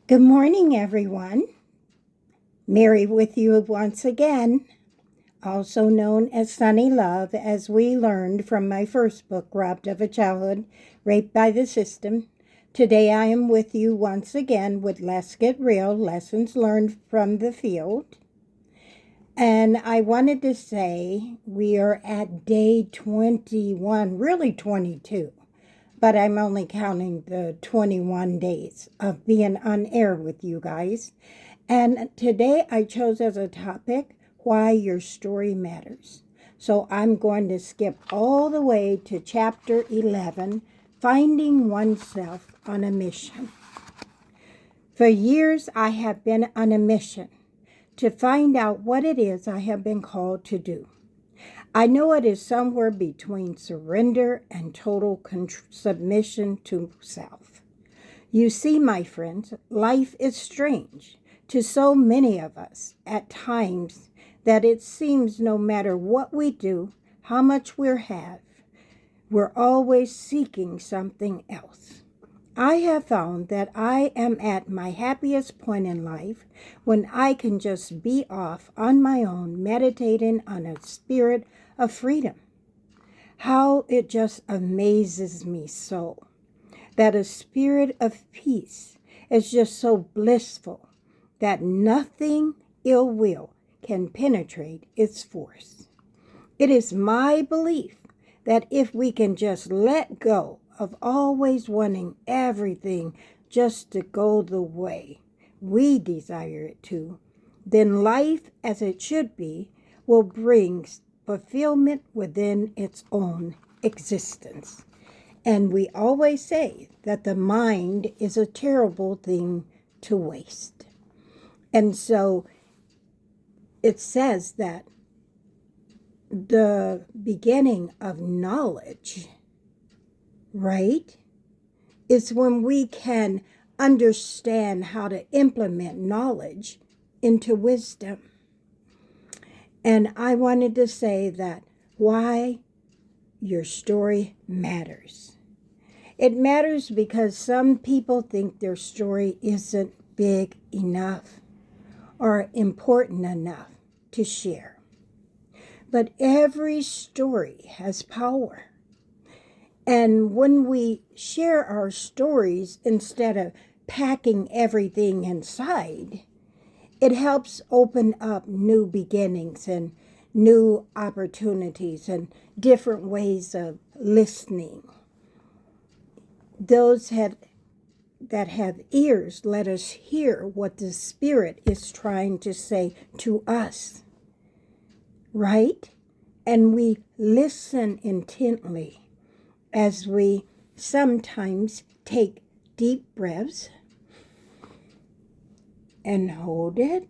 Good morning, everyone. Mary with you once again, also known as Sunny Love, as we learned from my first book, Robbed of a Childhood, Raped by the System. Today I am with you once again with Let's Get Real, Lessons Learned from the Field. And I wanted to say we are at day 21, really 22, but I'm only counting the 21 days of being on air with you guys. And today I chose as a topic why your story matters. So I'm going to skip all the way to chapter 11, Finding Oneself on a Mission. For years I have been on a mission to find out what it is I have been called to do. I know it is somewhere between surrender and total submission to self. You see, my friends, life is strange to so many of us at times that it seems no matter what we do, how much we have, we're always seeking something else. I have found that I am at my happiest point in life when I can just be off on my own, meditating on a spirit of freedom. How it just amazes me so that a spirit of peace is just so blissful that nothing ill will can penetrate its force. It is my belief that if we can just let go of always wanting everything just to go the way we desire it to, then life as it should be will bring fulfillment within its own existence. And we always say that the mind is a terrible thing to waste. And so it says that the beginning of knowledge, right, is when we can understand how to implement knowledge into wisdom. And I wanted to say that why your story matters. It matters because some people think their story isn't big enough or important enough to share. But every story has power. And when we share our stories instead of packing everything inside, it helps open up new beginnings and new opportunities and different ways of listening. Those that have ears, let us hear what the Spirit is trying to say to us, right? And we listen intently as we sometimes take deep breaths and hold it,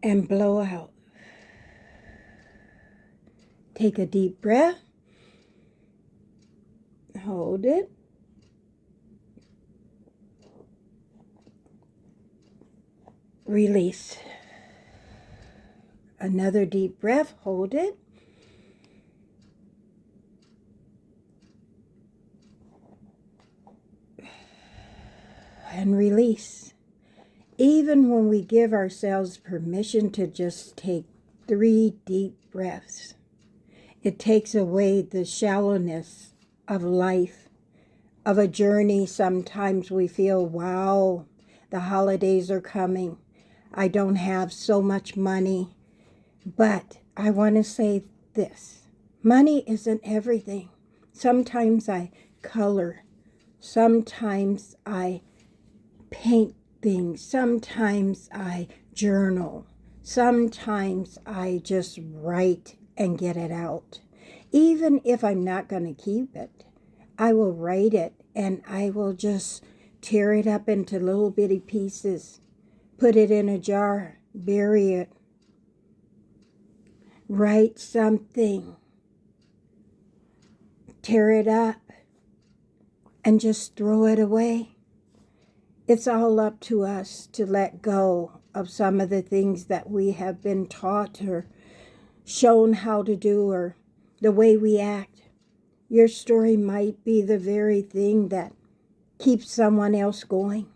and blow out. Take a deep breath, hold it, release. Another deep breath, hold it, and release. Even when we give ourselves permission to just take 3 deep breaths, it takes away the shallowness of life, of a journey. Sometimes we feel, wow, the holidays are coming. I don't have so much money. But I want to say this. Money isn't everything. Sometimes I color. Sometimes I paint things. Sometimes I journal. Sometimes I just write and get it out. Even if I'm not going to keep it, I will write it and I will just tear it up into little bitty pieces, put it in a jar, bury it, write something, tear it up, and just throw it away. It's all up to us to let go of some of the things that we have been taught or shown how to do or the way we act. Your story might be the very thing that keeps someone else going.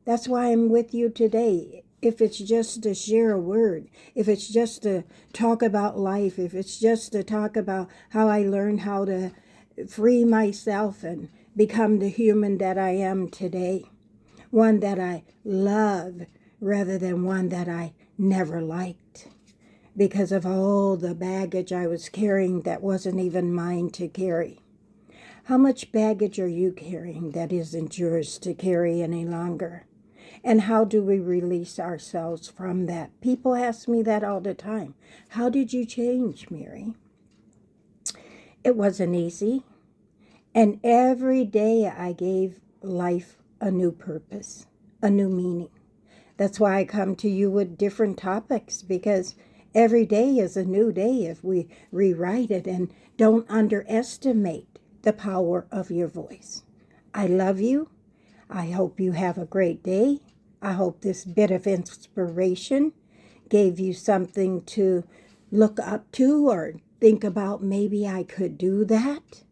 That's why I'm with you today. If it's just to share a word, if it's just to talk about life, if it's just to talk about how I learned how to free myself and become the human that I am today, one that I love rather than one that I never liked because of all the baggage I was carrying that wasn't even mine to carry. How much baggage are you carrying that isn't yours to carry any longer? And how do we release ourselves from that? People ask me that all the time. How did you change, Mary? It wasn't easy. And every day I gave life a new purpose, a new meaning. That's why I come to you with different topics, because every day is a new day if we rewrite it, and don't underestimate the power of your voice. I love you. I hope you have a great day. I hope this bit of inspiration gave you something to look up to or think about. Maybe I could do that.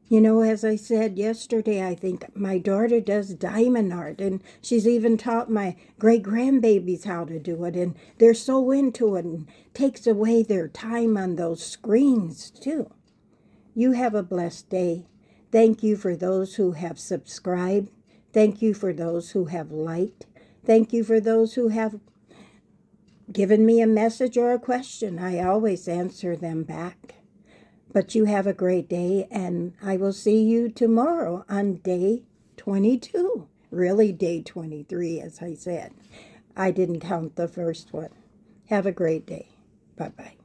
You know, as I said yesterday, I think my daughter does diamond art, and she's even taught my great-grandbabies how to do it, and they're so into it, and takes away their time on those screens, too. You have a blessed day. Thank you for those who have subscribed. Thank you for those who have liked. Thank you for those who have given me a message or a question. I always answer them back. But you have a great day, and I will see you tomorrow on day 22. Really, day 23, as I said. I didn't count the first one. Have a great day. Bye-bye.